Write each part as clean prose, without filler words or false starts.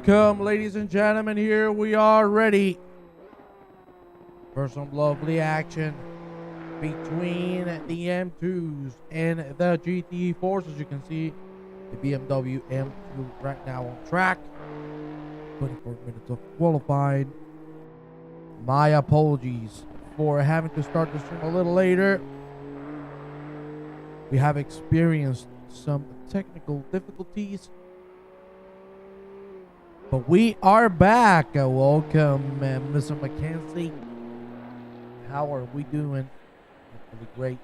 Welcome, ladies and gentlemen. Here we are ready for some lovely action between the M2s and the GT4s. As you can see, the BMW M2 right now on track. 24 minutes of qualifying. My apologies for having to start the stream a little later. We have experienced some technical difficulties, but we are back. Welcome, Mr. Mackenzie. How are we doing? Hopefully great.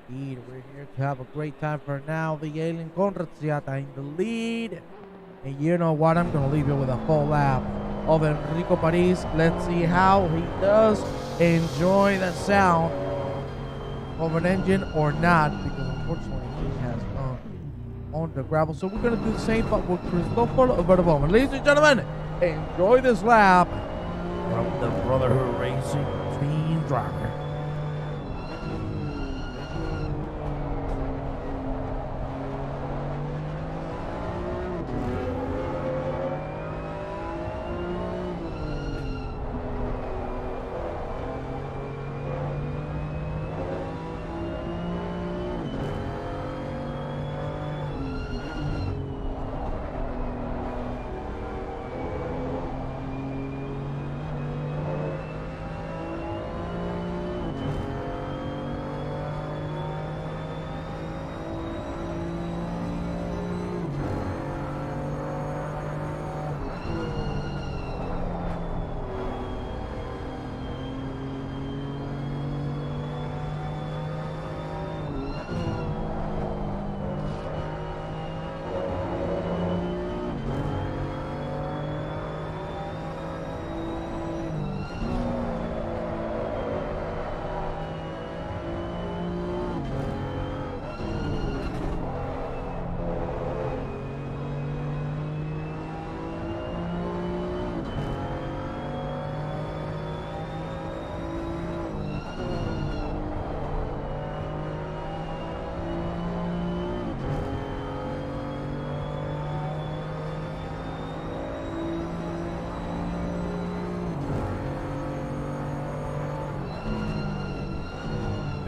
Indeed, we're here to have a great time. For now, the Alien Conraziata in the lead. And you know what? I'm going to leave you with a full lap of Enrico Paris. Let's see how he does enjoy the sound of an engine or not, because unfortunately he has on the gravel. So we're going to do the same, but with Christopher Verbomen. Ladies and gentlemen, enjoy this lap from the Brotherhood Racing Team driver.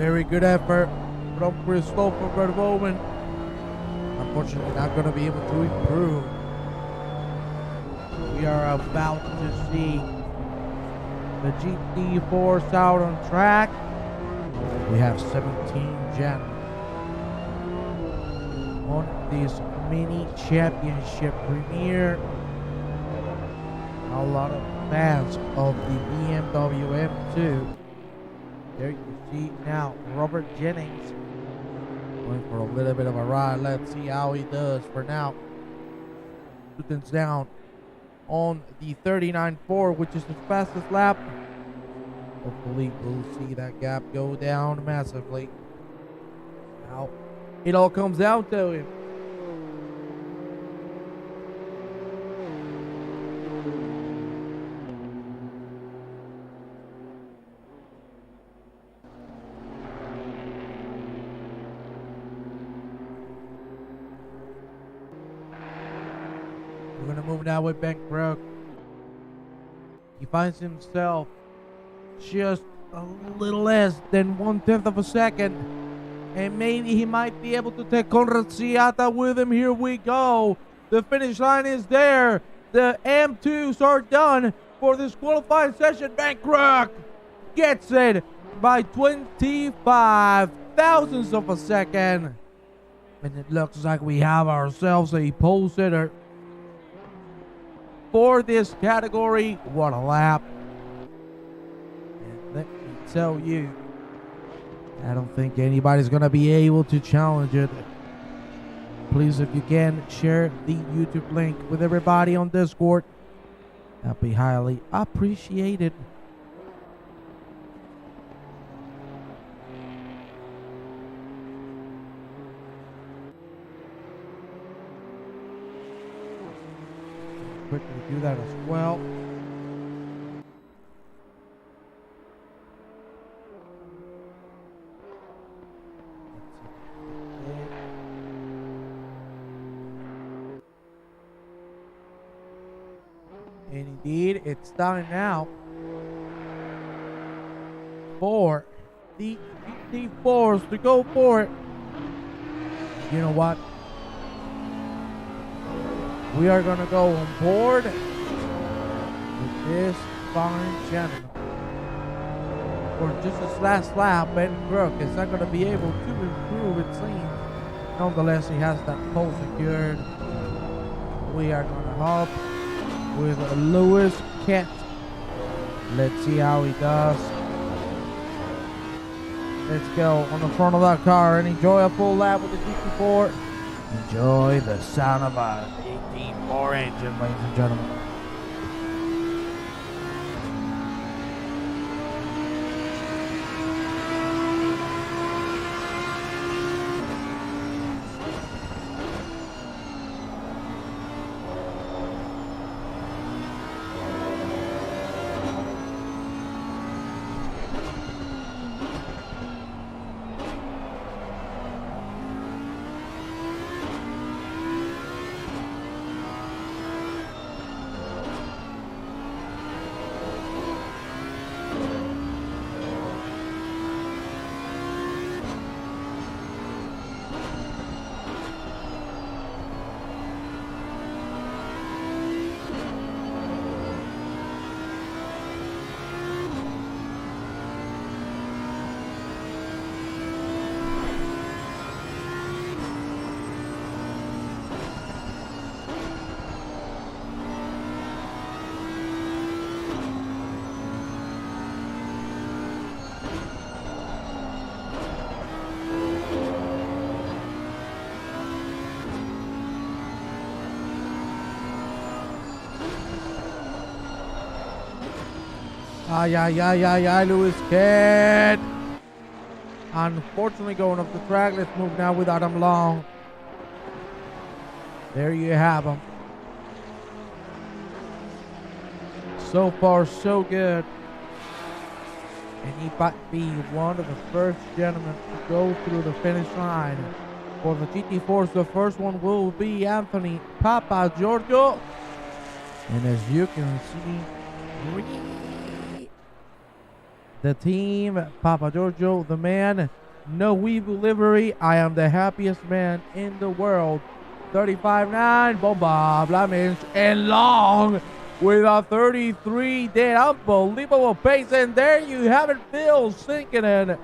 Very good effort from Christopher Verboven. Unfortunately, not going to be able to improve. We are about to see the GT4 out on track. We have 17 gentlemen on this mini championship premiere. A lot of fans of the BMW M2. There you see now Robert Jennings going for a little bit of a ride. Let's see how he does for now. Newton's down on the 39.4, which is his fastest lap. Hopefully we'll see that gap go down massively. Now it all comes down to him. We're going to move now with Ben Krug. He finds himself just a little less than 1/10 of a second. And maybe he might be able to take Conrad Siata with him. Here we go. The finish line is there. The M2s are done for this qualifying session. Ben Krug gets it by 25 thousandths of a second. And it looks like we have ourselves a pole sitter for this category. What a lap. And let me tell you, I don't think anybody's going to be able to challenge it. Please, if you can, share the YouTube link with everybody on Discord. That'd be highly appreciated. Quickly do that as well. And indeed, it's time now for the GT4s to go for it. You know what? We are going to go on board with this fine gentleman. For just his last lap, Ben Krug is not going to be able to improve, it seems. Nonetheless, he has that pole secured. We are going to hop with Lewis Kent. Let's see how he does. Let's go on the front of that car and enjoy a full lap with the GT4. Enjoy the sound of a GT4 engine, ladies and gentlemen. Lewis Kent. Unfortunately, going off the track. Let's move now with Adam Long. There you have him. So far, so good. And he might be one of the first gentlemen to go through the finish line. For the GT4s, the first one will be Anthony Papa Giorgio. And as you can see, the team, Papa Giorgio, the man, no weevil livery. I am the happiest man in the world. 35.9, Bomba, Blamage, and Long with a 33 dead. Unbelievable pace. And there you have it, Phil Sinkinen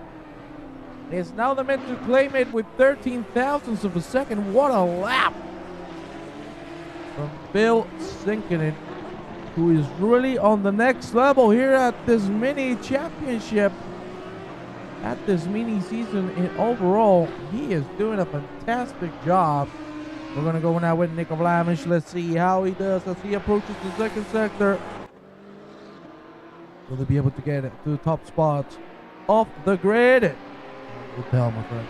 is now the man to claim it with 13 thousandths of a second. What a lap from Phil Sinkinen, who is really on the next level here at this mini championship, at this mini season. And overall, he is doing a fantastic job. We're going to go now with Nico Vlamish. Let's see how he does as he approaches the second sector. Will he be able to get to the top spots off the grid? We'll tell, my friend.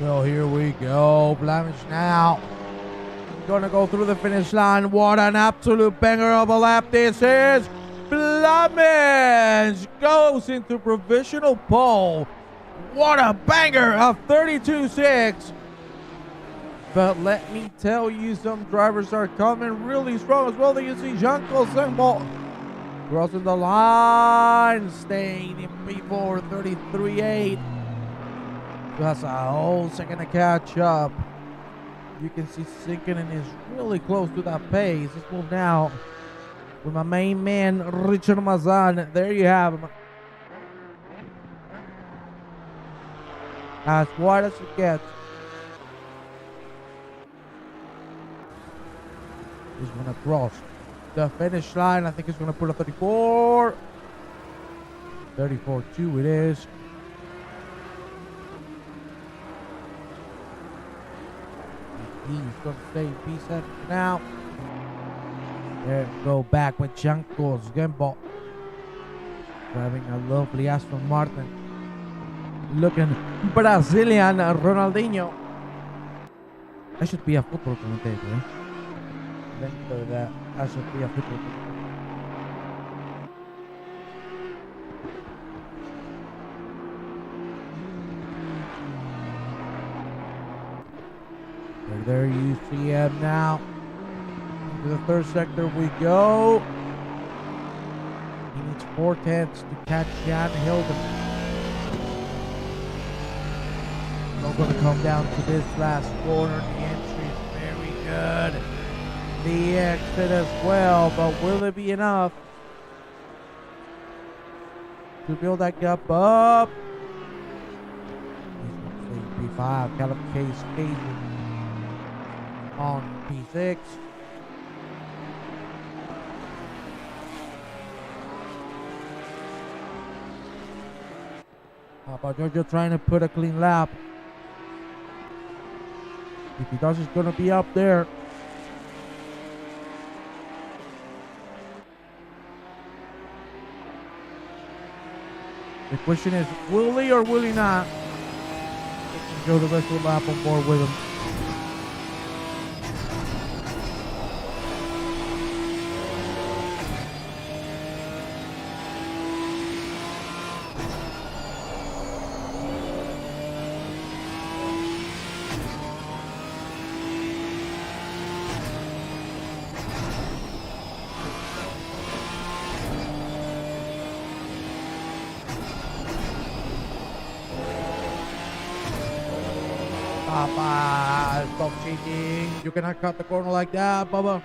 Well, here we go. Blamish now. Gonna go through the finish line. What an absolute banger of a lap this is. Blamish goes into provisional pole. What a banger of 32.6. But let me tell you, some drivers are coming really strong as well. There you see Jean-Claude Sengbo crossing the line, staying in P4, 33.8. That's a whole second to catch up. You can see Sinkinen is really close to that pace. Let's move now with my main man, Richard Mazan. There you have him. As wide as it gets. He's going to cross the finish line. I think he's going to put a 34. 34.2 it is. He's going to stay in P7 now. There we go, back with Jean-Claude Sengbo. Driving a lovely Aston Martin. Looking Brazilian Ronaldinho. I should be a football commentator, eh? Dentro that, I should be a football commentator. There you see him now. Into the third sector we go. He needs 4/10 to catch Jan Hilden. We're going to come down to this last corner. The entry is very good. The exit as well, but will it be enough to build that gap up? He's going to say P5. Callum Case on P6. Papa Giorgio trying to put a clean lap. If he does, it's going to be up there. The question is, will he or will he not go the rest of the lap on board with him? Papa, stop cheating. You cannot cut the corner like that, Bubba.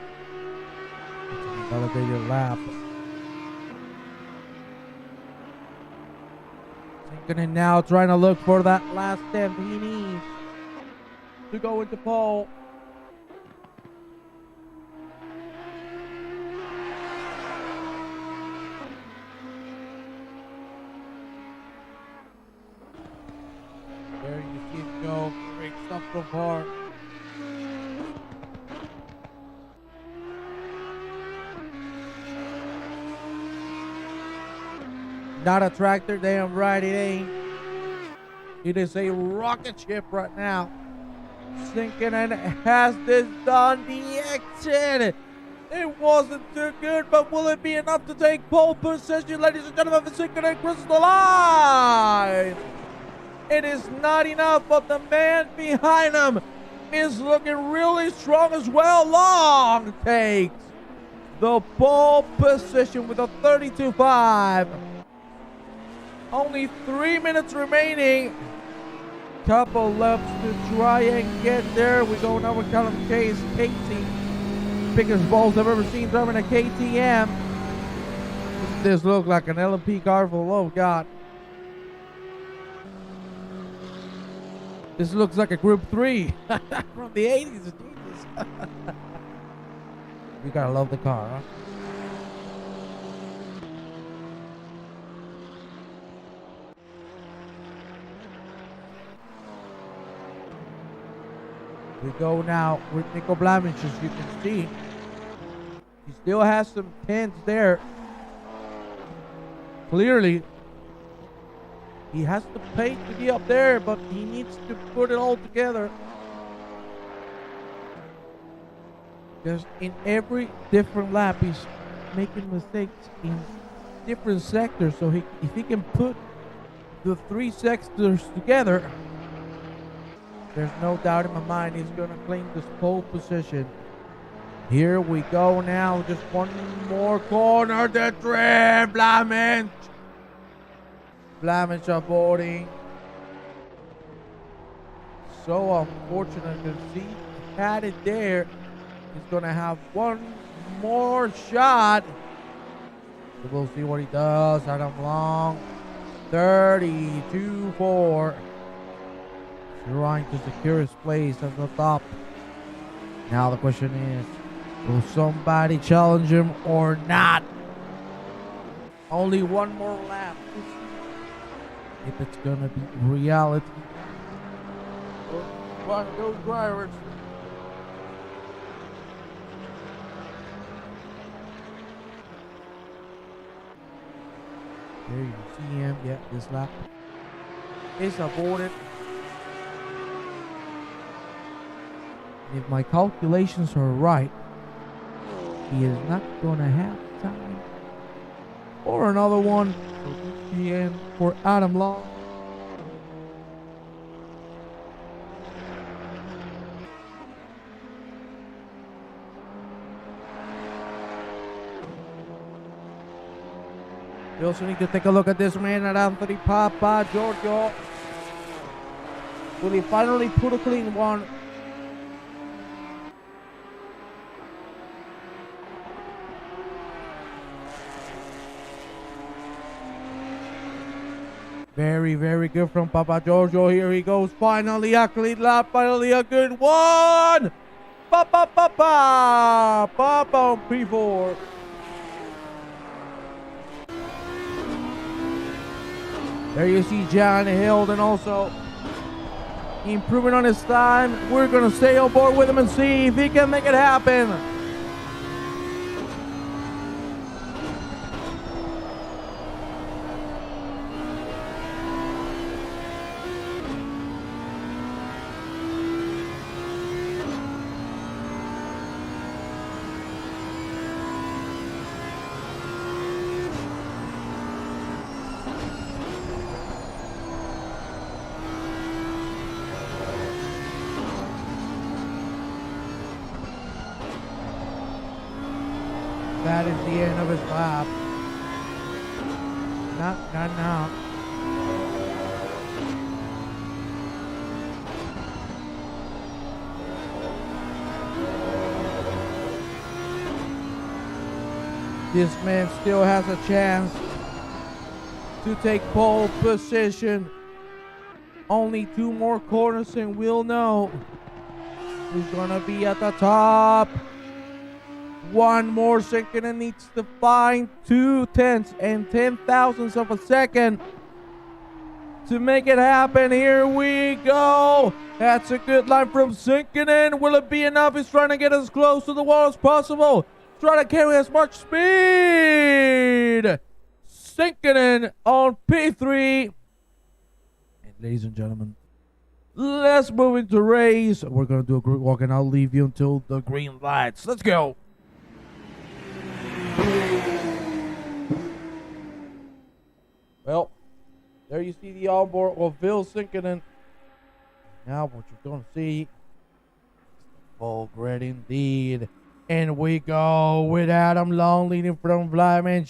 It's an invalidated lap. Sinkinen now trying to look for that last step he needs to go into pole. There you stuff so far. Not a tractor, damn right it ain't. It is a rocket ship right now. Sinking and has this done the exit. It wasn't too good, but will it be enough to take pole position, ladies and gentlemen, for Sinking and crosses the line? It is not enough, but the man behind him is looking really strong as well. Long takes the pole position with a 32.5. Only 3 minutes remaining. Couple laps to try and get there. We go now with Callum Case, Casey. Biggest balls I've ever seen driving a KTM. This looks like an LMP car for the love of God. This looks like a Group 3 from the 80s. Jesus. You gotta love the car, huh? We go now with Nico Blamish, as you can see. He still has some tents there. Clearly, he has the pace to be up there, but he needs to put it all together. Because in every different lap, he's making mistakes in different sectors. So if he can put the 3 sectors together, there's no doubt in my mind he's going to claim this pole position. Here we go now. Just one more corner. The trip. Blamish avoiding. So unfortunate because he had it there. He's going to have one more shot. So we'll see what he does. Adam Long. 32.4. Trying to secure his place at the top. Now the question is, will somebody challenge him or not? Only one more lap. If it's gonna be reality. One of those drivers. There you see him. Yeah, this lap is aborted. If my calculations are right, he is not gonna have time for another one. So this is the end for Adam Long. We also need to take a look at this man at Anthony Papa Giorgio. Will he finally put a clean one? Very, very good from Papa Giorgio. Here he goes. Finally a clean lap. Finally a good one. Papa on P4. There you see John Hilden also improving on his time. We're going to stay on board with him and see if he can make it happen. That is the end of his lap. Not now. This man still has a chance to take pole position. Only 2 more corners and we'll know who's gonna be at the top. One more second and needs to find 2 tenths and 10 thousandths of a second to make it happen. Here we go. That's a good line from Sinkinen. Will it be enough? He's trying to get as close to the wall as possible. Trying to carry as much speed. Sinkinen on P3. And ladies and gentlemen, let's move into race. We're going to do a group walk and I'll leave you until the green lights. Let's go. Well, there you see the onboard of Phil Sinkinen. Now what you're going to see is the full grid indeed. And we go with Adam Long leading from Vladimir.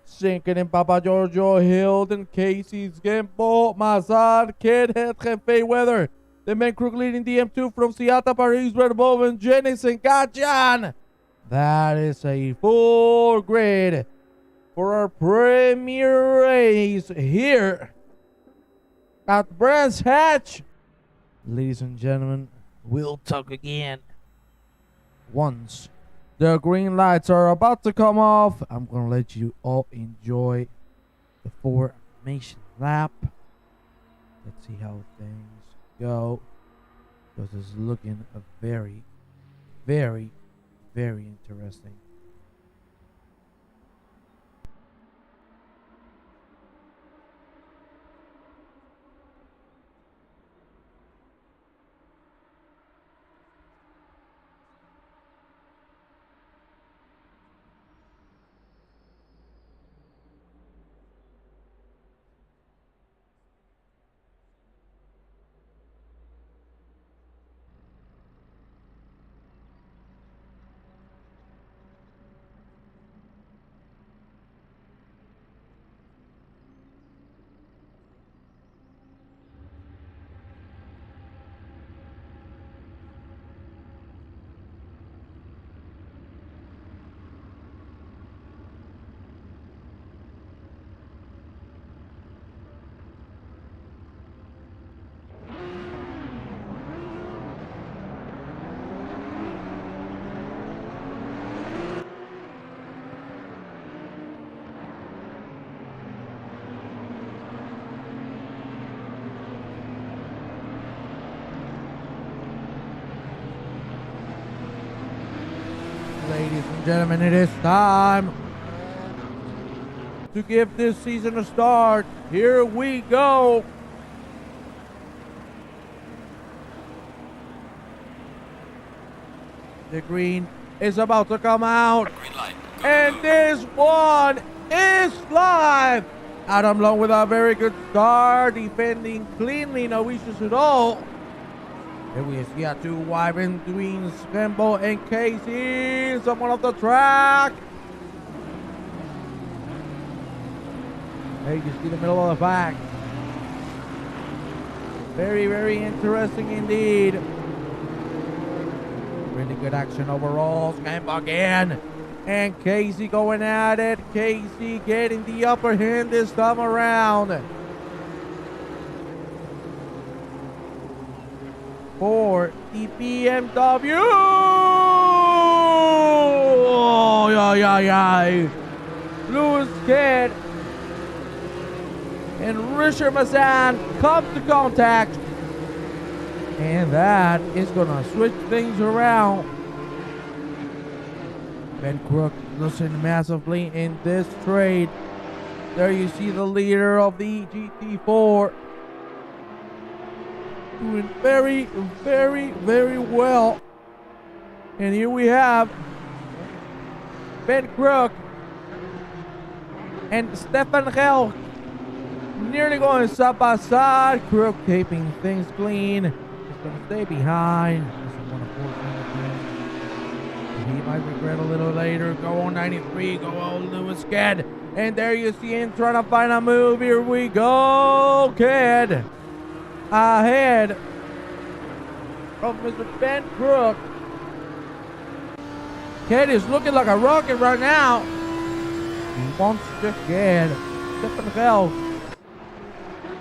Sinkinen, Papa Giorgio, Hilden, Casey, Skimbo, Mazad, Kid, Jefe Weather. The main crew leading the M2 from Seattle, Paris, Red Bull, and Jennings and Gajan. That is a full grid for our premier race here at Brands Hatch. Ladies and gentlemen, we'll talk again once the green lights are about to come off. I'm going to let you all enjoy the formation lap. Let's see how things go. This is looking a very, very, very interesting. Ladies and gentlemen, it is time to give this season a start. Here we go. The green is about to come out. And this one is live. Adam Long with a very good start, defending cleanly, no issues at all. Here we see a two wide between Scramble and Casey. Someone off the track. There you see the middle of the pack. Very, very interesting indeed. Really good action overall. Scramble again. And Casey going at it. Casey getting the upper hand this time around. For the BMW. Oh, yeah. Lewis Kidd and Richard Mazan come to contact. And that is going to switch things around. Ben Crook losing massively in this trade. There you see the leader of the GT4. Doing very, very, very well. And here we have Ben Crook and Stefan Gelk nearly going side by side. Crook keeping things clean. He's going to stay behind. He might regret a little later. Go on 93. Go on Lewis Kidd. And there you see him trying to find a move. Here we go. Kidd ahead of Mr. Ben Crook. Kidd is looking like a rocket right now. He wants to get Stephen Hell.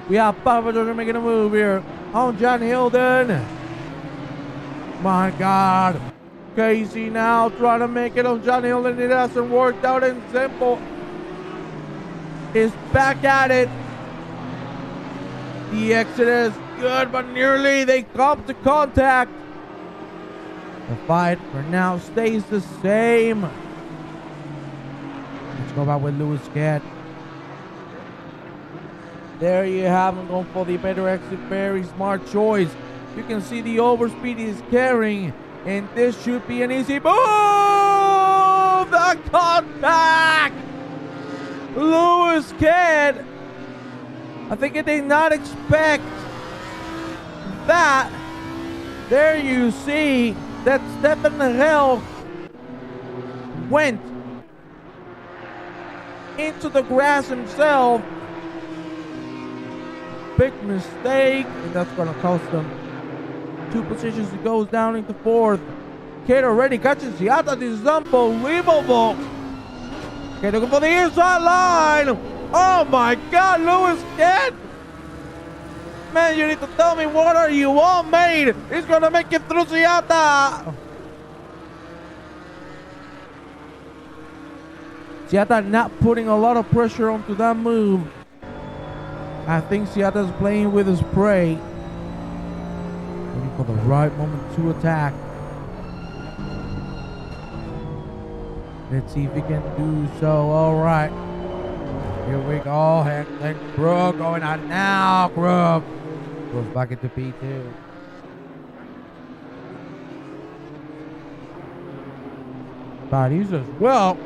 We have Papa George making a move here on John Hilden. My God. Casey now trying to make it on John Hilden. It hasn't worked out, and Simple is back at it. The exit is good, but nearly they come to contact. The fight for now stays the same. Let's go back with Lewis Cat. There you have him going for the better exit. Very smart choice. You can see the overspeed he's carrying, and this should be an easy move. The contact. Lewis Cat. I think I did not expect that. There you see that Stefan Hell went into the grass himself. Big mistake, and that's going to cost them 2 positions. It goes down into 4th. Kate already catches Giata. This is unbelievable. Okay, looking for the inside line. Oh my God, Lewis Kent. Man, you need to tell me, what are you all made? He's going to make it through Giata. Giata not putting a lot of pressure onto that move. I think Giata's playing with his prey. Waiting for the right moment to attack. Let's see if he can do so. All right. Here we go. And Krug going out now. Krug goes back into P2. Paris as well.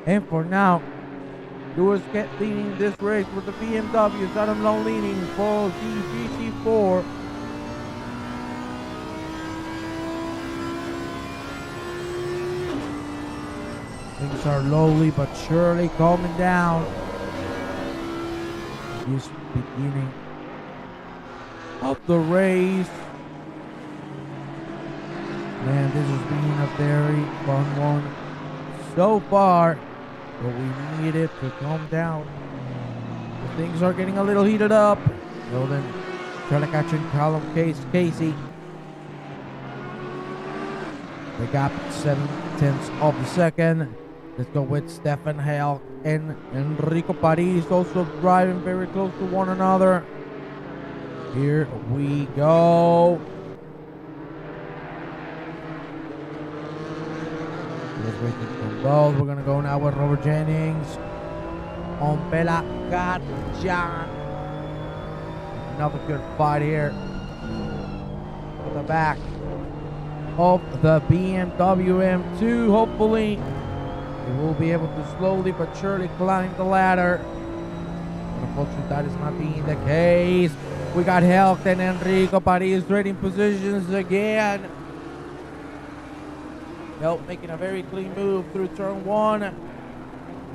And for now, Lewis kept leading this race with the BMW. Adam Lowe leading for the GT4. Things are slowly but surely calming down. This beginning of the race. Man, this has been a very fun one so far, but we need it to calm down. Things are getting a little heated up. Golden trying to catch in Callum Casey. They got 7/10 of a second. Let's go with Stefan Hale and Enrico Paris also driving very close to one another. Here we go. Just waiting for both. We're going to go now with Robert Jennings on Bella Gatjan. Another good fight here. To the back of the BMW M2. Hopefully, we will be able to slowly but surely climb the ladder. But unfortunately, that is not being the case. We got Helk and Enrico Paris trading positions again. Helk making a very clean move through turn 1.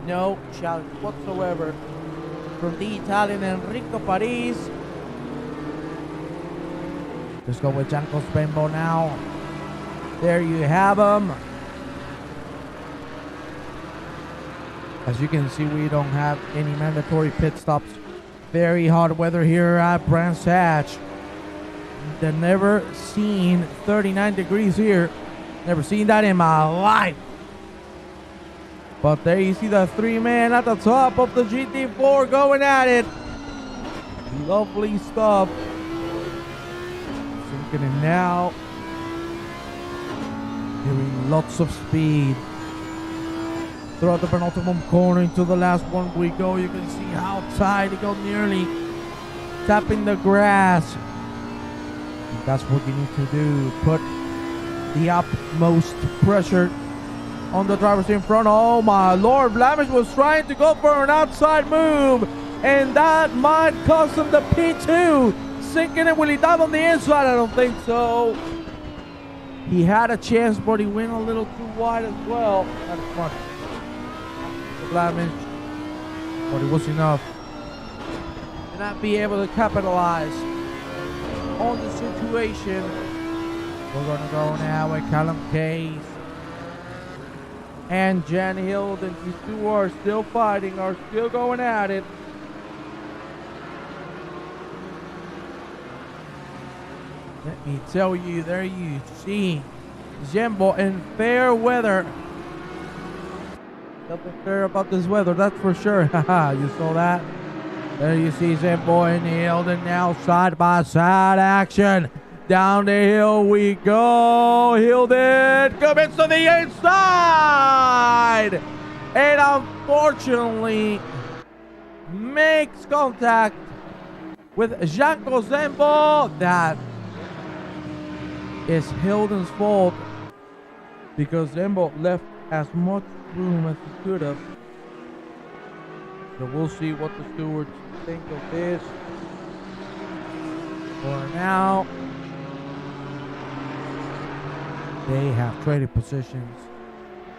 No challenge whatsoever from the Italian Enrico Paris. Let's go with Gianco Spembo now. There you have him. As you can see, we don't have any mandatory pit stops. Very hot weather here at Brands Hatch. They've never seen 39 degrees here. Never seen that in my life. But there you see the 3-man at the top of the GT4 going at it. Lovely stuff. Sinking in now. Doing lots of speed. Throughout the penultimate corner into the last one we go. You can see how tight it goes, nearly tapping the grass. And that's what you need to do. Put the utmost pressure on the drivers in front. Oh my Lord, Blamish was trying to go for an outside move, and that might cost him the P2. Sinking it, will he dive on the inside? I don't think so. He had a chance, but he went a little too wide as well. That's funny. Blamish, but it was enough to not be able to capitalize on the situation. We're gonna go now with Callum Case and Jan Hill. And these two are still fighting, are still going at it. Let me tell you, there you see Jembo in fair weather. doesn't care about this weather, that's for sure. Haha, you saw that? There you see Zembo and Hilden now side by side action. Down the hill we go. Hilden commits to the inside. And unfortunately makes contact with Janko Zembo. That is Hilden's fault because Zembo left as much room as he could have. So we'll see what the stewards think of this. For now, they have traded positions,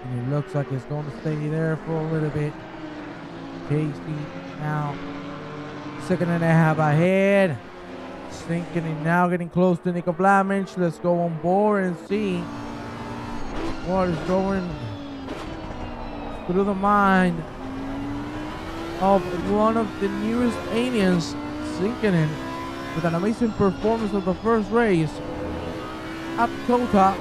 and it looks like it's going to stay there for a little bit. Casey now second and a half ahead, sinking and now getting close to Nico Blamage. Let's go on board and see what is going through the mind of one of the newest aliens, Sinkinen, with an amazing performance of the first race at Kota.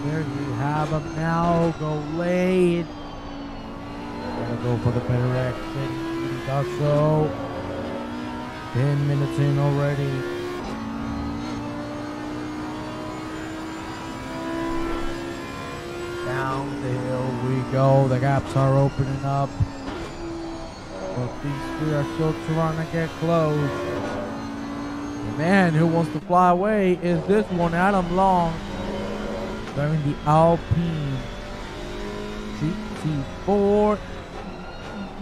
There you have him now, go late. Gotta go for the better exit. He does so. 10 minutes in already. Down the hill we go. The gaps are opening up. But these three are still trying to get close. The man who wants to fly away is this one, Adam Long. Driving the Alpine GT4.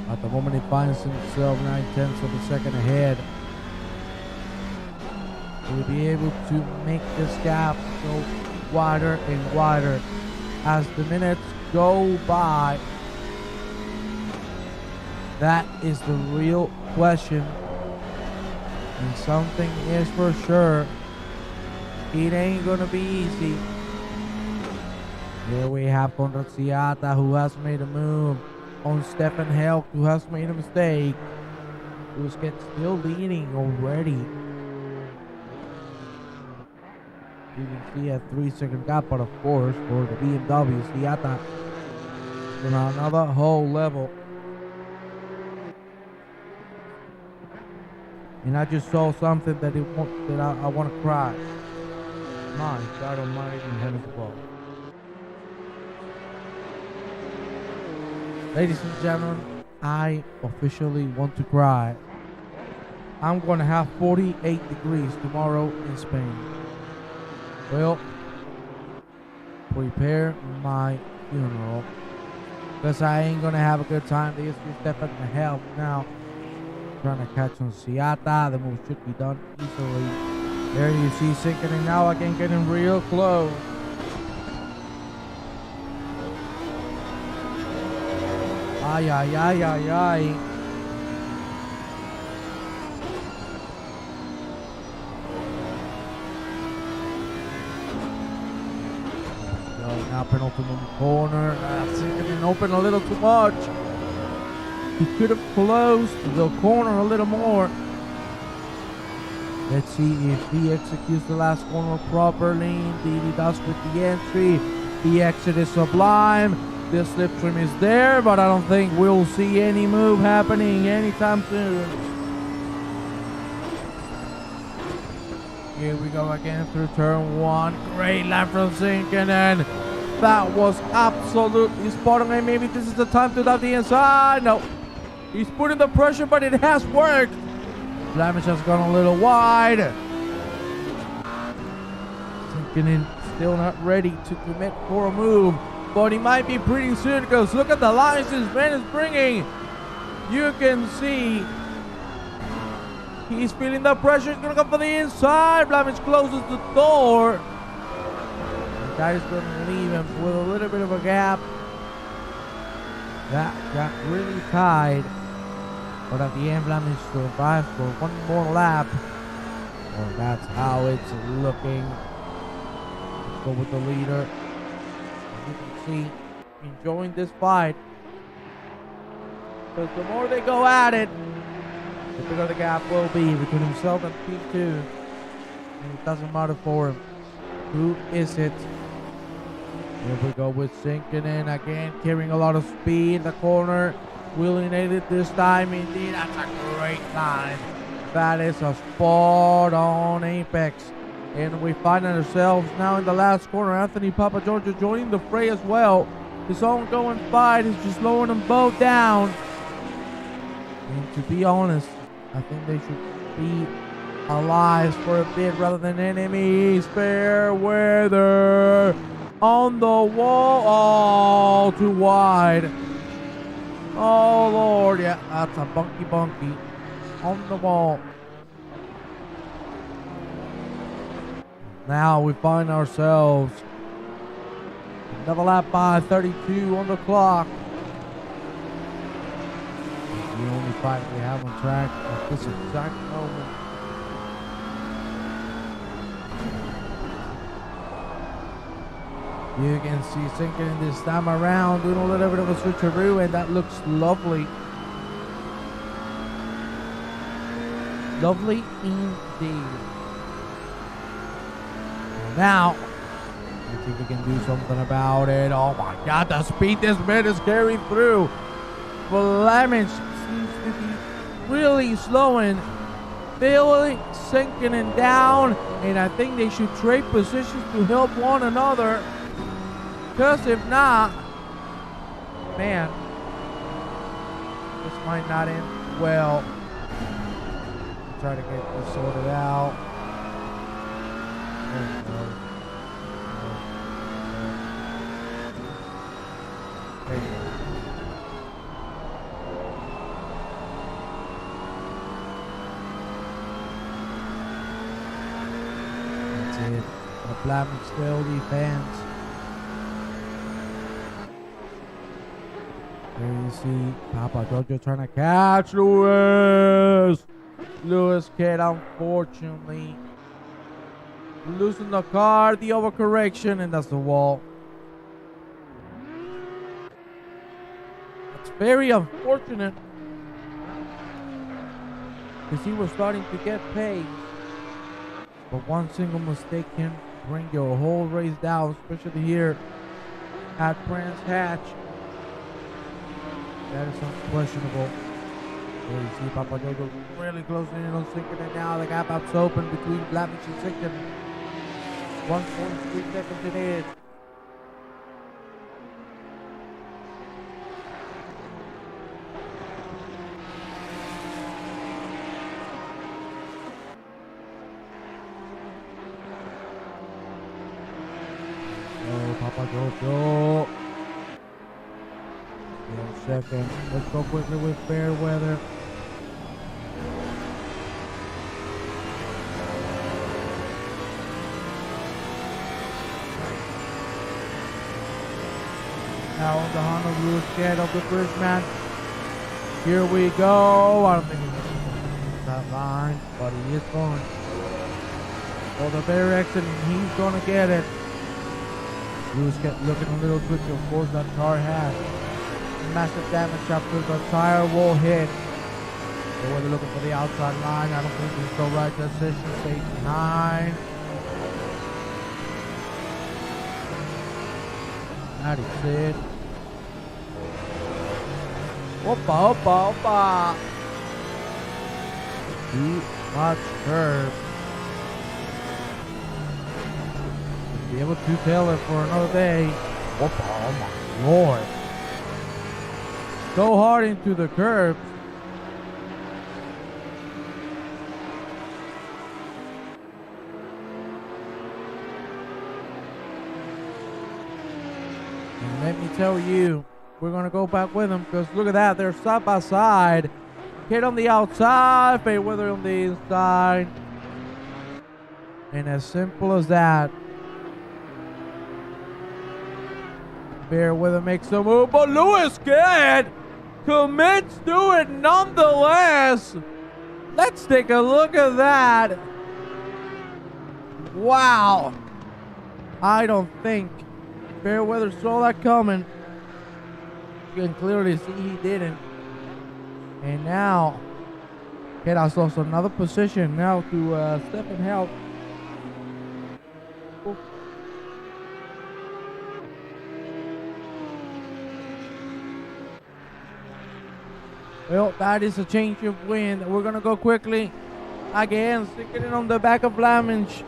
At the moment he finds himself 9/10 of a second ahead. He'll be able to make this gap go wider and wider as the minutes go by. That is the real question. And something is for sure. It ain't gonna be easy. Here we have Conrad Siata, who has made a move on Stefan Helk, who has made a mistake. Busquets still leading already. You can see a 3-second gap, but of course for the BMW, Siata is on another whole level. And I just saw something that I want to cry. My God Almighty in heaven's above. Ladies and gentlemen, I officially want to cry. I'm going to have 48 degrees tomorrow in Spain. Well, prepare my funeral, because I ain't going to have a good time. They used to step at the help now. Trying to catch on Siata. The move should be done easily. There you see Sinkinen now again getting real close. Ay, ay, ay, ay, ay. Now penultimate corner. Sinkinen open a little too much. He could have closed the corner a little more. Let's see if he executes the last corner properly. Indeed he does with the entry. The exit is sublime. The slipstream is there, but I don't think we'll see any move happening anytime soon. Here we go again through turn one. Great lap from Sinkinen. That was absolutely spot on. And maybe this is the time to dive the inside. No. He's putting the pressure, but it has worked. Blamage has gone a little wide. Sinkinen still not ready to commit for a move, but he might be pretty soon, because look at the lines this man is bringing. You can see he's feeling the pressure. He's going to go for the inside. Blamage closes the door. The guy is going to leave him with a little bit of a gap. That got really tight. But at the end, Blamage survives for one more lap. Well, that's how it's looking. Let's go with the leader. As you can see, enjoying this fight. Because the more they go at it, the bigger the gap will be between himself and P2. And it doesn't matter for him. Who is it? Here we go with sinking in again, carrying a lot of speed in the corner. Wheeling it this time. Indeed, that's a great line. That is a spot on apex. And we find ourselves now in the last corner. Anthony Papagiorgio joining the fray as well. This ongoing fight is just slowing them both down. And to be honest, I think they should be allies for a bit rather than enemies. Fair weather on the wall. Oh, too wide. Oh, Lord. Yeah, that's a bunky on the wall. Now we find ourselves another lap by 32 on the clock. The only fight we have on track at this exact moment. You can see sinking in this time around, doing a little bit of a switcheroo, and that looks lovely. Lovely indeed. Now, let's see if we can do something about it. Oh my God, the speed this man is carrying through. Fleming seems to be really slowing, feeling, sinking and down, and I think they should trade positions to help one another. Because if not, man, this might not end well. Try to get this sorted out. Oh, no. There you go. That's it. The Fleming still defense. There you see Papagiorgio trying to catch Lewis. Lewis Kid, unfortunately, losing the car, the overcorrection, and that's the wall. It's very unfortunate because he was starting to get paid. But one single mistake can bring your whole race down, especially here at Brands Hatch. That is unquestionable. There you see Papagiorgio really closing in on sinking, and now the gap up's open between Fleming and sinking. 1.3 seconds it is. Oh, Papagiorgio. Second. Let's go quickly with fair weather. Now on the Honolulu skate of the Bridgeman. Here we go. I don't think he's going to that line, but he is going for the bare exit, and he's going to get it. Lewis kept looking a little twitchy, of course, that car has. Massive damage after the tire will hit. They were looking for the outside line. I don't think it's the right decision. Safety 9. That is it. Opa, opa, opa. Too much curve. Be able to tail it for another day. Opa, oh my Lord. Go hard into the curbs. And let me tell you, we're going to go back with them because look at that. They're side by side. Kid on the outside, Fairweather on the inside. And as simple as that. Fairweather makes a move, but Lewis Kid commits to it nonetheless. Let's take a look at that. Wow. I don't think Fairweather saw that coming. You can clearly see he didn't. And now, Kid has lost another position now to step and help. Well, that is a change of wind. We're going to go quickly. Again, sticking it on the back of Flamage.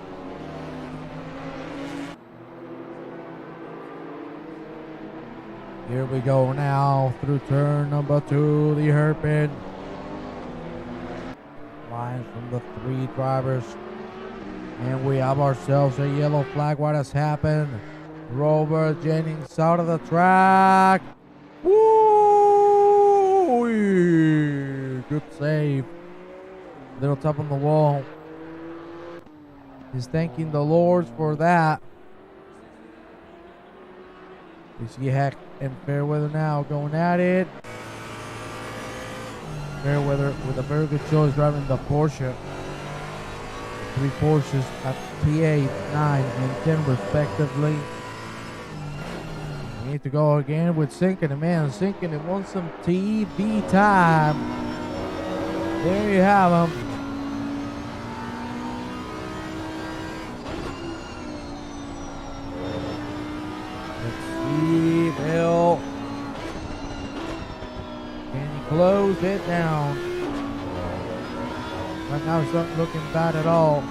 Here we go now through turn number 2, the hairpin. Lines from the 3 drivers. And we have ourselves a yellow flag. What has happened? Robert Jennings out of the track. Woo! Good save. Little tap on the wall. He's thanking the Lord for that. We see Heck and Fairweather now going at it. Fairweather with a very good choice driving the Porsche. 3 Porsches at P8, 9, and 10 respectively. We need to go again with Sinking. Man, Sinking wants some TV time. There you have him. Let's see, Bill. Can he close it down? Right now it's not looking bad at all.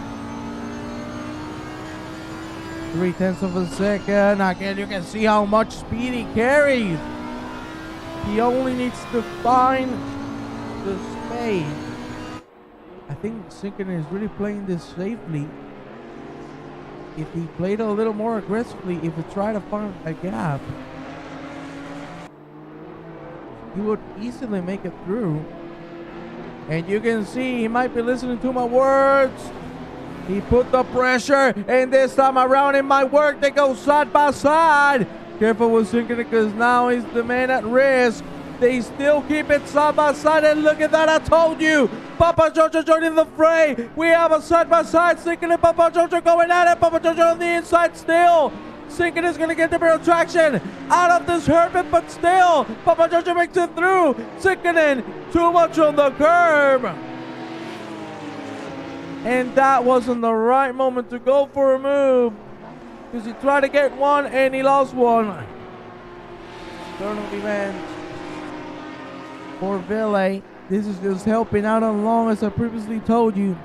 0.3 of a second. Again, you can see how much speed he carries. He only needs to find the space. I think Sinkin is really playing this safely. If he played a little more aggressively, if he tried to find a gap, he would easily make it through. And you can see he might be listening to my words. He put the pressure, and this time around it might work. They go side by side. Careful with Sinking because now he's the man at risk. They still keep it side by side, and look at that, I told you. Papa Jojo joining the fray. We have a side by side. Sinking and Papa Jojo going at it. Papa Jojo on the inside still. Sinking is going to get the barrel traction out of this Herbert, but still, Papa Jojo makes it through. Sinking in too much on the curb. And that wasn't the right moment to go for a move, because he tried to get one and he lost one. Turn of event for Ville. This is just helping out on long, as I previously told you.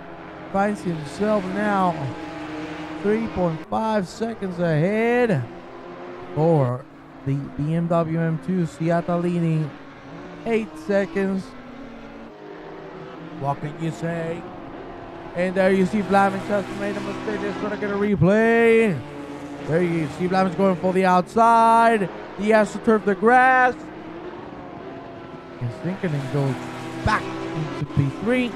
Finds himself now 3.5 seconds ahead for the BMW M2 Ciattalini. 8 seconds. What can you say? And there you see Blavin just made a mistake. They're going to get a replay. There you see Blavin's going for the outside. He has to turf the grass. He's thinking and goes back into P3.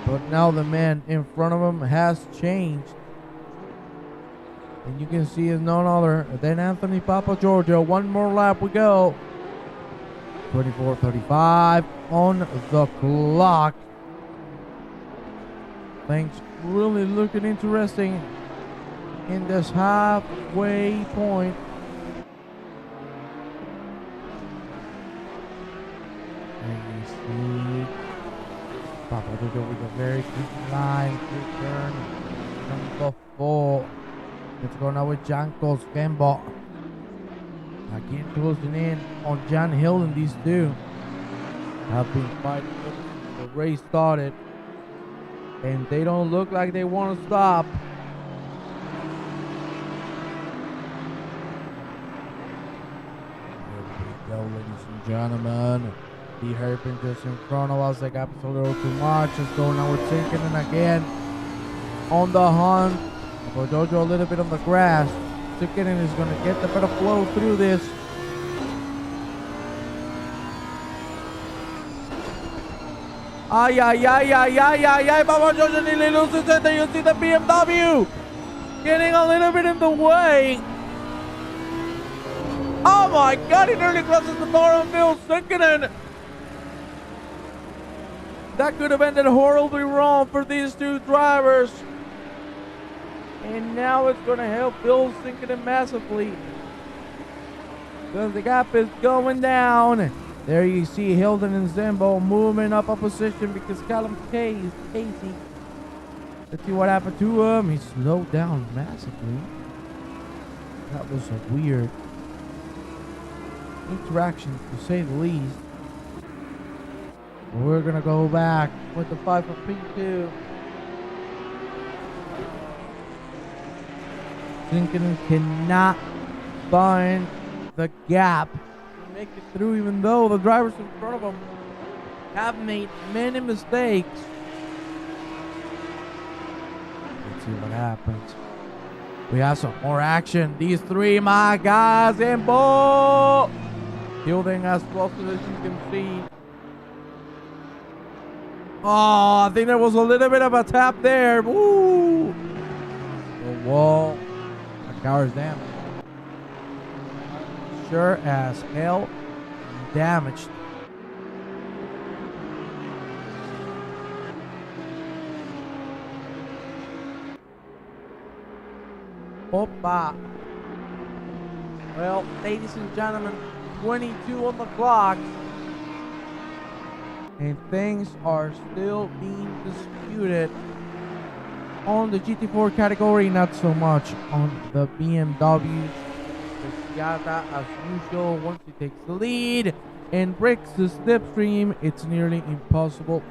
But now the man in front of him has changed. And you can see is none other than Anthony Papa Giorgio. One more lap we go. 24:35 on the clock. Things really looking interesting in this halfway point. And you see Papa Giorgio with a very quick line. Quick turn. Number 4. Let's go now with Janko Skembo. Again closing in on Jan Hill, and these two have been fighting since the race started. And they don't look like they want to stop. Here we go, ladies and gentlemen. The hairpin just in front of us. They got a little too much. It's going on with Sinking, and again on the hunt. For Jojo a little bit on the grass. Sinking is going to get the better flow through this. Ay, ay, ay, ay, ay, ay, ay, Papa Jojo nearly loses it. There you see the BMW getting a little bit in the way. Oh my God, he nearly crosses the door on Bill Sinkinen. That could have ended horribly wrong for these two drivers. And now it's going to help Bill Sinkinen massively, because the gap is going down. There you see Hilton and Zembo moving up a position because Callum Casey. Let's see what happened to him. He slowed down massively. That was a weird interaction, to say the least. We're gonna go back with the 5 for P2. Lincoln cannot find the gap to make it through, even though the drivers in front of him have made many mistakes. Let's see what happens. We have some more action. These three, my guys, and ball fielding as close as you can see. Oh, I think there was a little bit of a tap there. Woo! The wall. My car is damaged. Sure as hell damaged. Opa. Well, ladies and gentlemen, 22 on the clock. And things are still being disputed on the GT4 category, not so much on the BMW. Yata, as usual, once he takes the lead and breaks the slipstream, it's nearly impossible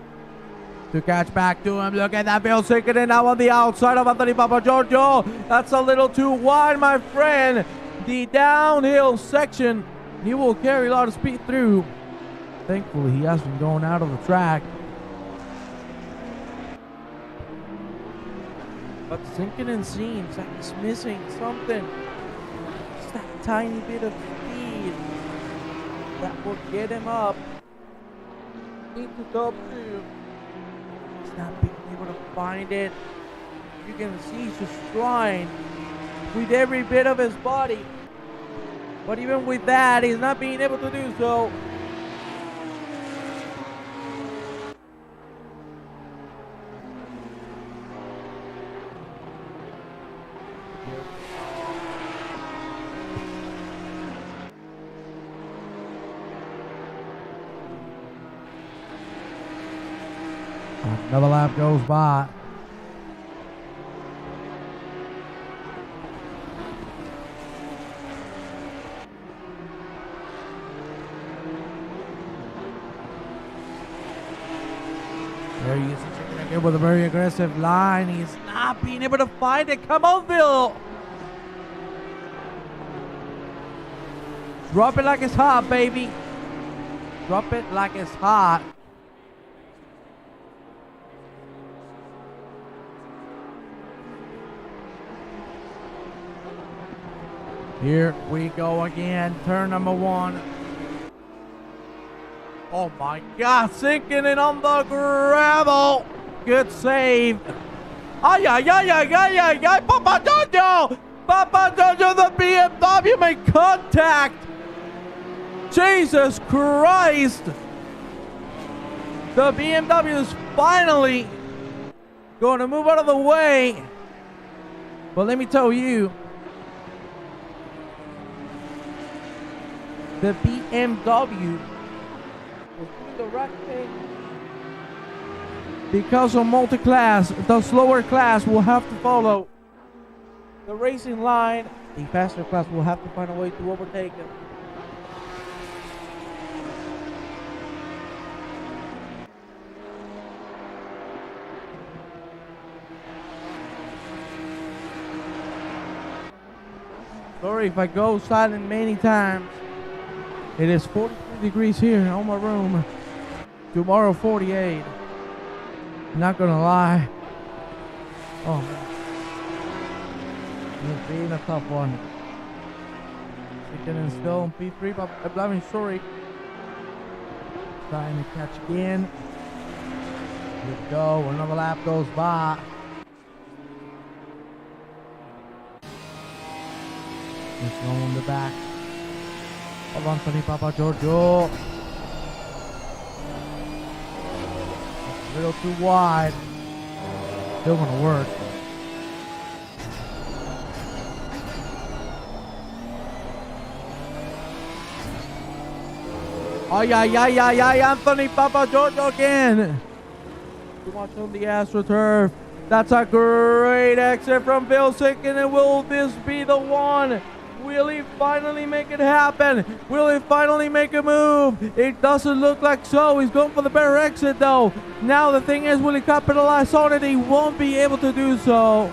to catch back to him. Look at that, Bill Sikkinen now on the outside of Anthony Papagiorgio. That's a little too wide, my friend. The downhill section, he will carry a lot of speed through. Thankfully, he has been going out of the track. But Sikkinen seems like he's missing something. Just that tiny bit of speed that will get him up into top 2. He's not being able to find it. You can see he's just trying with every bit of his body. But even with that, he's not being able to do so. Another lap goes by. There he is, again with a very aggressive line. He's not being able to find it. Come on, Bill. Drop it like it's hot, baby. Drop it like it's hot. Here we go again, turn number 1. Oh my God, Sikkinen on the gravel. Good save. Ay, ay, ay, ay, ay, ay, ay, Papagiorgio! Papagiorgio, the BMW made contact. Jesus Christ. The BMW is finally going to move out of the way. But let me tell you, the BMW was doing the right thing. Because of multi-class, the slower class will have to follow the racing line. The faster class will have to find a way to overtake them. Sorry if I go silent many times. It is 43 degrees here in my room. Tomorrow 48. Not gonna lie. Oh man. It's being a tough one. Sikkinen still on P3, but I'm sorry. Trying to catch again. Here we go. Another lap goes by. Just going in the back of Anthony Papagiorgio. A little too wide. Still gonna work. Ay, ay, ay, ay, ay, Anthony Papagiorgio again. Too much on the AstroTurf. That's a great exit from Bill Sikkinen. Will this be the one? Will he finally make it happen? Will he finally make a move? It doesn't look like so. He's going for the better exit though. Now the thing is, will he capitalize on it? He won't be able to do so.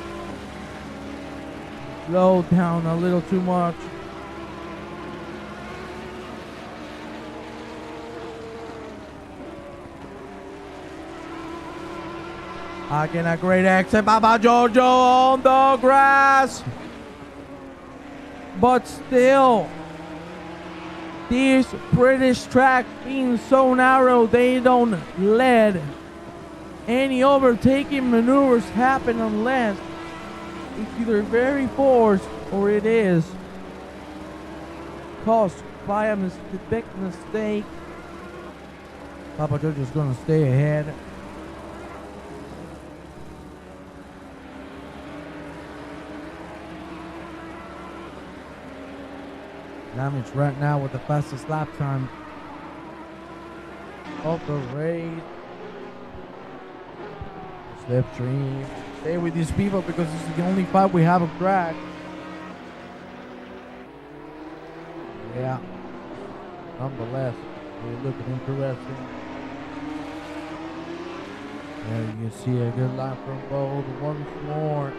Slow down a little too much. Again, a great exit. Papa Jojo on the grass. But still, this British track being so narrow, they don't let any overtaking maneuvers happen unless it's either very forced or it is caused by a big mistake. Papa Jojo's gonna stay ahead. Damage right now with the fastest lap time of the race. Slipstream. Stay with these people because this is the only fight we have of track. Yeah. Nonetheless, we're looking interesting. There you see a good lap from both once more.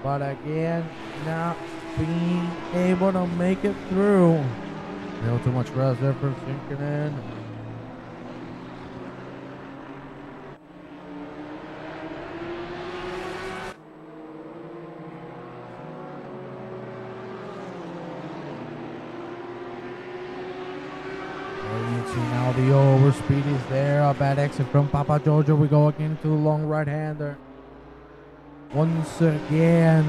But again, not being able to make it through. A little too much grass there for sinking in. You see now the overspeed is there. A bad exit from Papa Jojo. We go again to the long right-hander. Once again.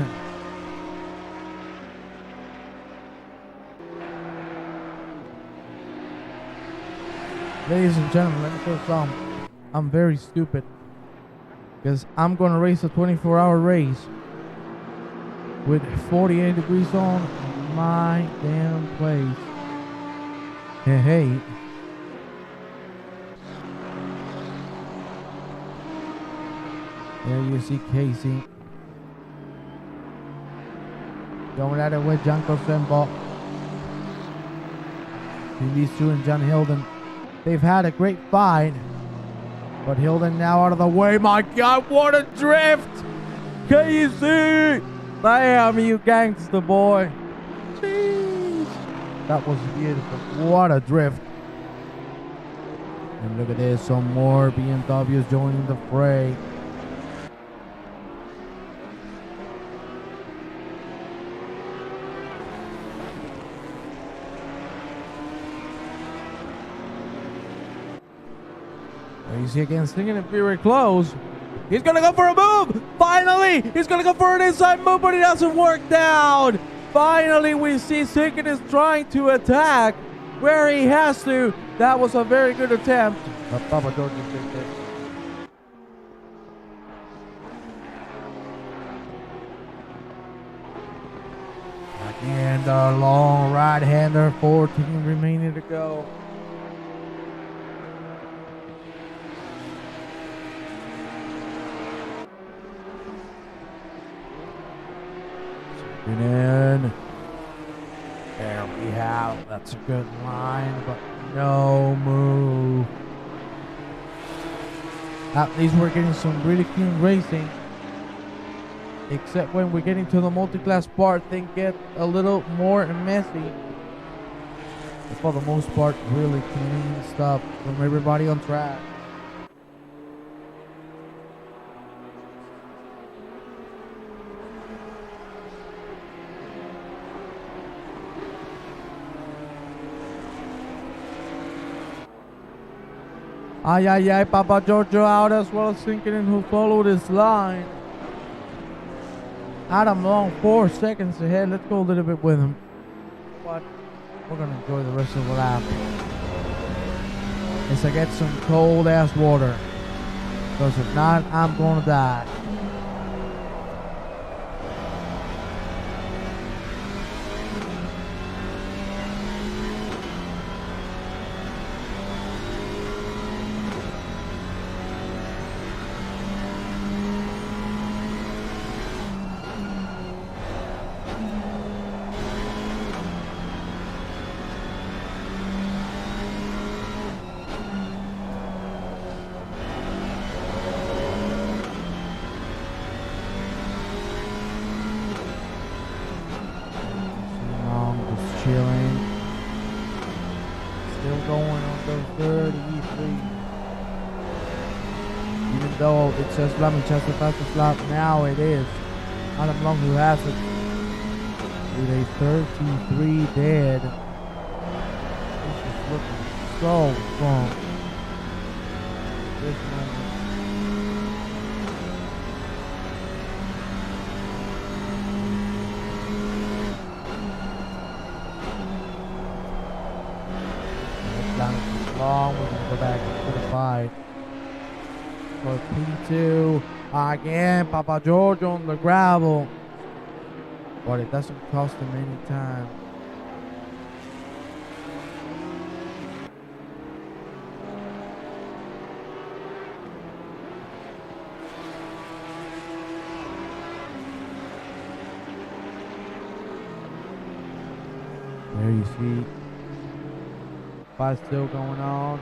Ladies and gentlemen, let me tell you something. I'm very stupid. Because I'm going to race a 24-hour race with 48 degrees on my damn place. Hey. There you see Casey. Going at it with Janko Sembo. These two and John Hilden. They've had a great fight. But Hilden now out of the way. My God, what a drift! Casey! Damn, you gangster boy. Jeez. That was beautiful. What a drift. And look at this. Some more BMWs joining the fray. You see again, stinging it very close. He's gonna go for a move. Finally, he's gonna go for an inside move, but it doesn't work down. Finally, we see Sinkin is trying to attack where he has to. That was a very good attempt. Papa George did it. Again, the long right-hander, 14 remaining to go. In. There we have. That's a good line, but no move. At least we're getting some really clean racing. Except when we're getting to the multi-class part, things get a little more messy. But for the most part, really clean stuff from everybody on track. Ay, Papa Giorgio out as well as Sinkinen, who followed his line. Adam Long, 4 seconds ahead. Let's go a little bit with him. But we're going to enjoy the rest of the lap. As I get some cold ass water. Because if not, I'm going to die. chilling. Still going on the 33. Even though it says Flaming Chester fastest lap, now it is Adam Long who has it with a 33 dead. This is looking so strong. This moment. Long, we're gonna go back into the fight for P2 again. Papa George on the gravel, but it doesn't cost him any time. There you see. Fight still going on.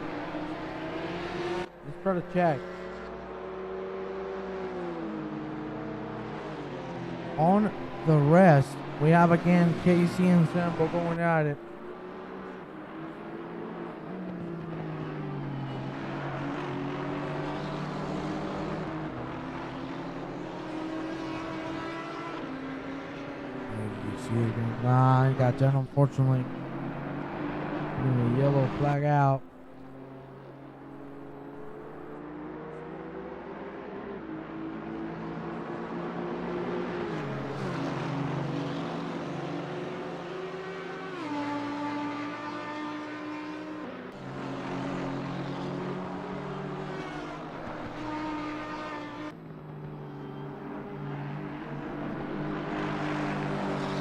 Let's try to check. On the rest, we have again Casey and Sample going at it. There you see it. Line got done, unfortunately. A yellow flag out.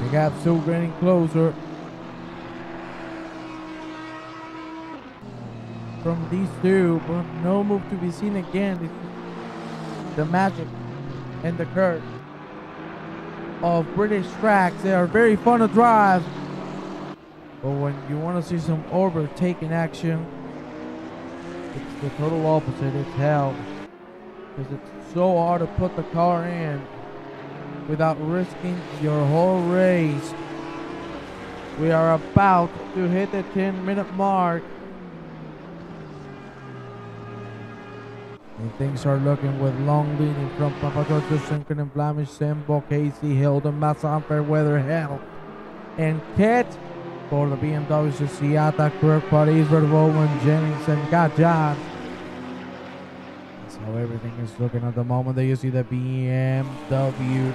The gap's still getting closer. From these two, but no move to be seen again. It's the magic and the curse of British tracks. They are very fun to drive, but when you want to see some overtaking action, it's the total opposite. It's hell, because it's so hard to put the car in without risking your whole race. We are about to hit the 10-minute mark. And things are looking with Long leading from Papa George, Sinkin and Flamish, Sembo, Casey, Hilden, Massa, Unfairweather, Hell, and Ket for the BMW, Seata, Kirk, Paris, Verboven, Jennings, and Gajan. That's how everything is looking at the moment. There you see the BMW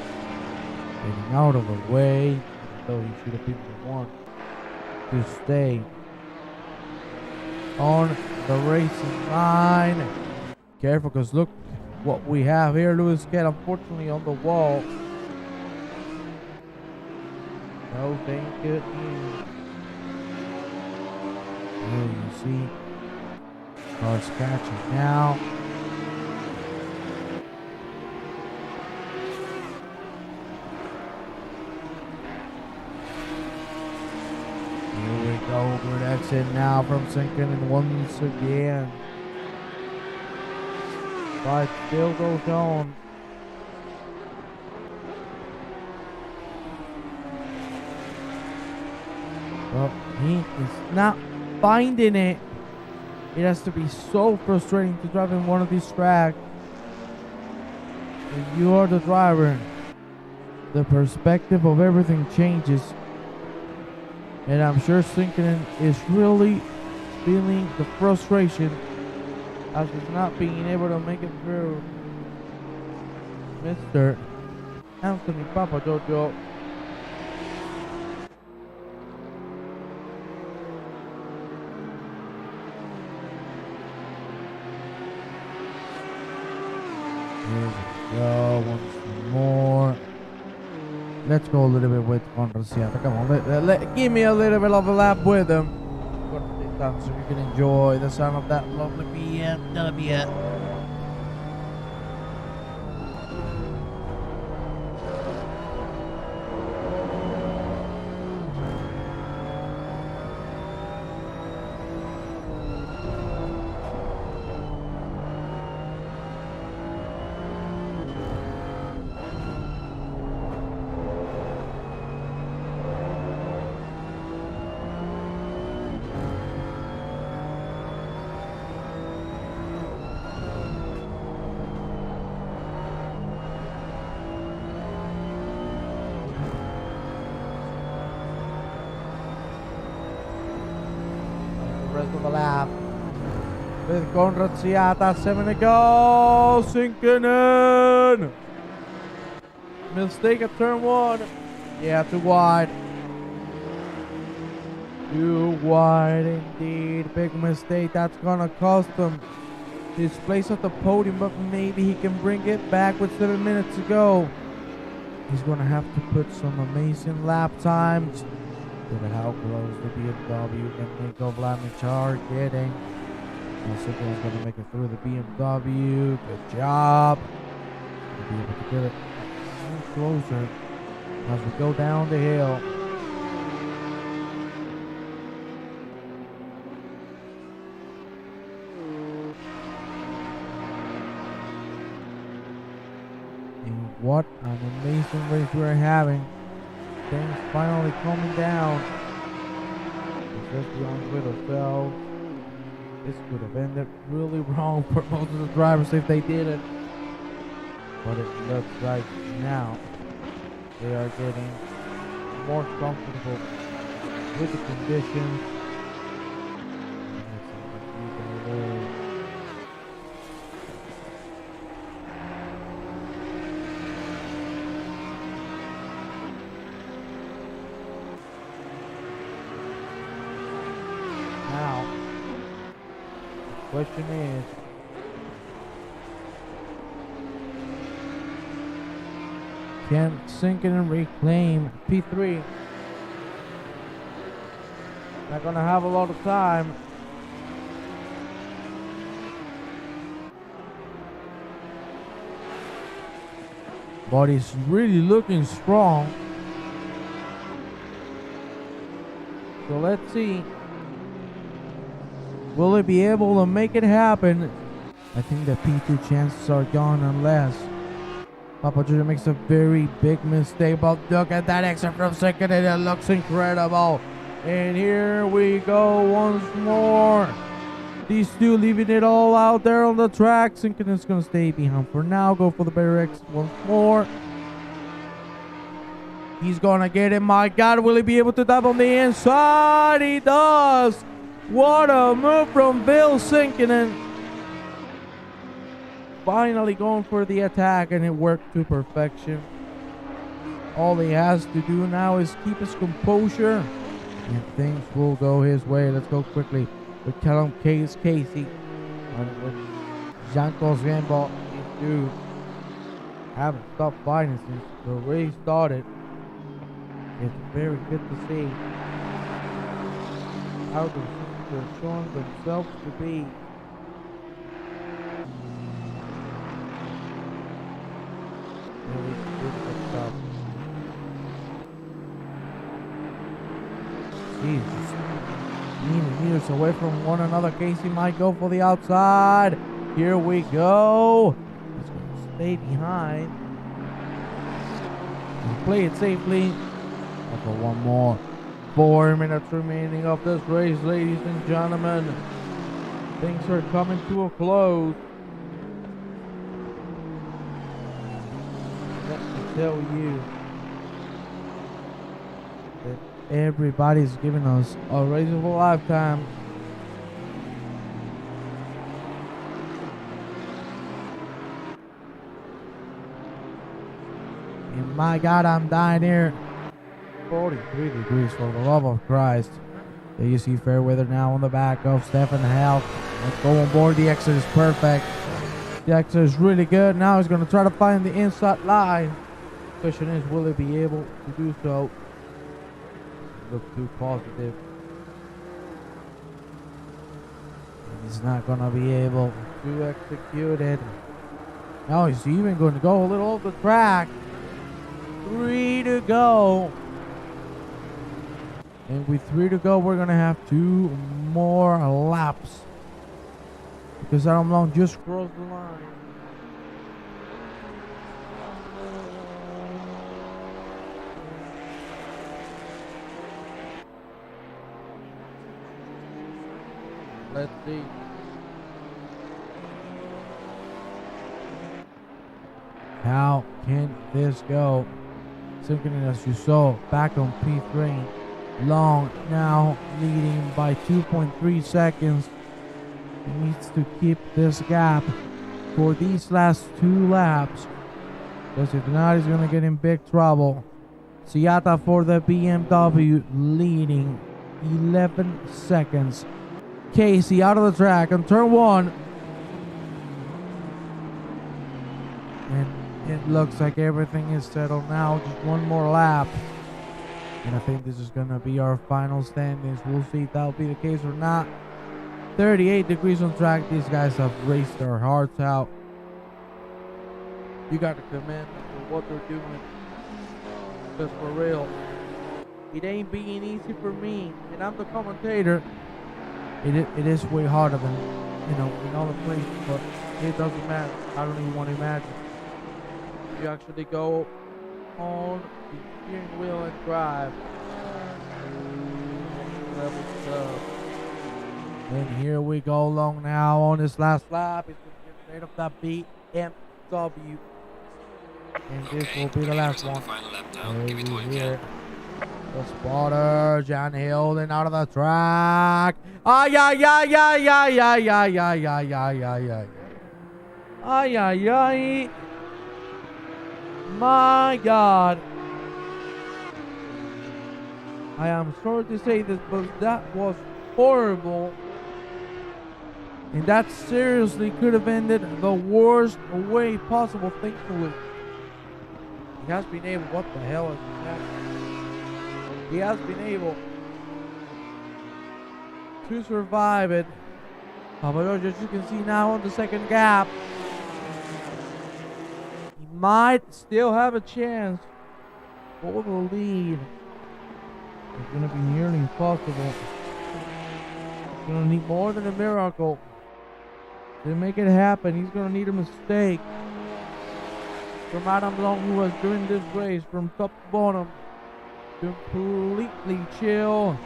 getting out of the way, though he should have been the one to stay on the racing line. Careful, because look what we have here. Lewis Ket, unfortunately, on the wall. No, thank goodness. There you see. Cars catching now. Here we go. Good exit now from Sinkin, and once again, fight still goes on. Well, he is not finding it. It has to be so frustrating to drive in one of these tracks. When you are the driver, the perspective of everything changes. And I'm sure Sinkin is really feeling the frustration as he's not being able to make it through Mr. Anthony Papa Jojo. Here we go, once more. Let's go a little bit with Conrasiata. Come on, give me a little bit of a lap with him. So you can enjoy the sound of that lovely BMW. rest of the lap. With Conraziata, 7 to go. Sinking in. Mistake at turn 1. Yeah, too wide. Too wide indeed. Big mistake. That's gonna cost him his place at the podium, but maybe he can bring it back with 7 minutes to go. He's gonna have to put some amazing lap times. Look at how close the BMW and Nico Vladimir are getting. Second is gonna make it through the BMW. Good job. We'll be able to get it closer as we go down the hill. And what an amazing race we're having. Things finally coming down. Just beyond with ourselves. This could have ended really wrong for most of the drivers if they didn't. But it looks like now they are getting more comfortable with the conditions. Now, the question is, can Sinkinen reclaim P3? Not gonna have a lot of time. But he's really looking strong. So let's see. Will he be able to make it happen? I think the P2 chances are gone unless Papa Junior makes a very big mistake. But look at that exit from second, and it looks incredible. And here we go once more. These two leaving it all out there on the track. Sinkinen's gonna stay behind for now. Go for the better exit once more. He's gonna get it. My God, will he be able to dive on the inside? He does. What a move from Bill Sinkinen. Finally going for the attack, and it worked to perfection. All he has to do now is keep his composure, and things will go his way. Let's go quickly with Callum Casey and with Jean-Claude Gamble. These two haven't stopped fighting since the race started. It's very good to see how they're showing themselves to be. Jesus. Meters away from one another. Casey might go for the outside. Here we go. He's going to stay behind and play it safely. For one more. 4 minutes remaining of this race, ladies and gentlemen. Things are coming to a close. Let me tell you that everybody's giving us a race of a lifetime. And my God, I'm dying here. 43 degrees, for the love of Christ. There you see fair weather now on the back of Stefan Held. Let's go on board. The exit is perfect. The exit is really good. Now he's going to try to find the inside line. Question is, will he be able to do so? Look too positive. And he's not going to be able to execute it. Now he's even going to go a little off the track. 3 to go. And with 3 to go, we're going to have 2 more laps. Because Adam Long just crossed the line. Let's see. How can this go? Sinkinen, as you saw, back on P3. Long now leading by 2.3 seconds. He needs to keep this gap for these last 2 laps, because if not, he's going to get in big trouble. Siata for the BMW leading 11 seconds. Casey out of the track on turn 1. And it looks like everything is settled now. Just one more lap. And I think this is going to be our final standings. We'll see if that'll be the case or not. 38 degrees on track. These guys have raced their hearts out. You got to commend them for what they're doing. Just for real. It ain't being easy for me. And I'm the commentator. It is way harder than, in other places. But it doesn't matter. I don't even want to imagine. You actually go on the steering wheel and drive. Level stuff. And here we go long now on this last lap. It's going to get rid of that BMW. And this will be the last one. Here. The spotter, Jan Hilden out of the track. Ay, ay, ay, ay, ay, ay, ay, ay, ay, ay, ay, ay. Ay, ay, ay. My God. I am sorry to say this, but that was horrible. And that seriously could have ended the worst way possible, thankfully. He has been able, what the hell is that? He has been able to survive it. But as you can see now on the second gap, he might still have a chance for the lead. It's going to be nearly impossible. He's going to need more than a miracle to make it happen. He's going to need a mistake from Adam Long, who was doing this race from top to bottom, completely chill,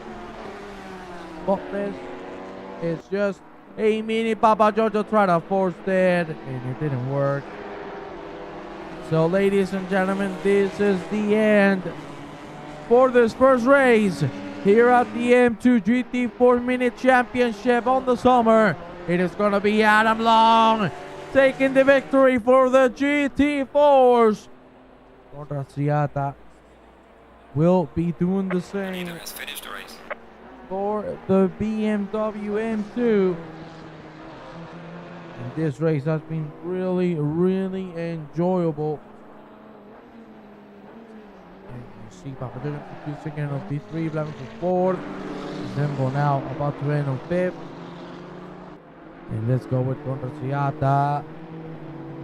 spotless. It's just a mini Papa Jojo tried to force it, and it didn't work. So, ladies and gentlemen, this is the end for this first race here at the M2 GT4 Mini Championship on the summer. It is going to be Adam Long taking the victory for the GT4s. Siata will be doing the same for the BMW M2. And this race has been really, really enjoyable. And you see Papa Jojo producing on P3, Blanco for 4th. Zembo now about to end on 5th. And let's go with Siata.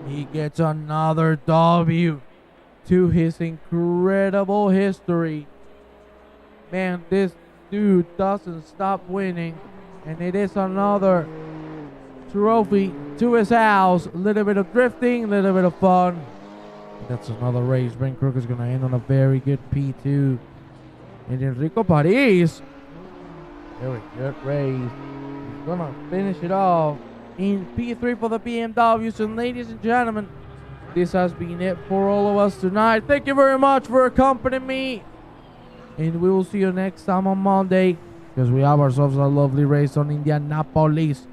He gets another W to his incredible history. Man, this dude doesn't stop winning. And it is another trophy to his house. A little bit of drifting, a little bit of fun. That's another race. Ben Crook is going to end on a very good P2. And Enrico Paris, very good race. Gonna finish it off in P3 for the BMWs. And ladies and gentlemen, this has been it for all of us tonight. Thank you very much for accompanying me, and we will see you next time on Monday, because we have ourselves a lovely race on Indianapolis.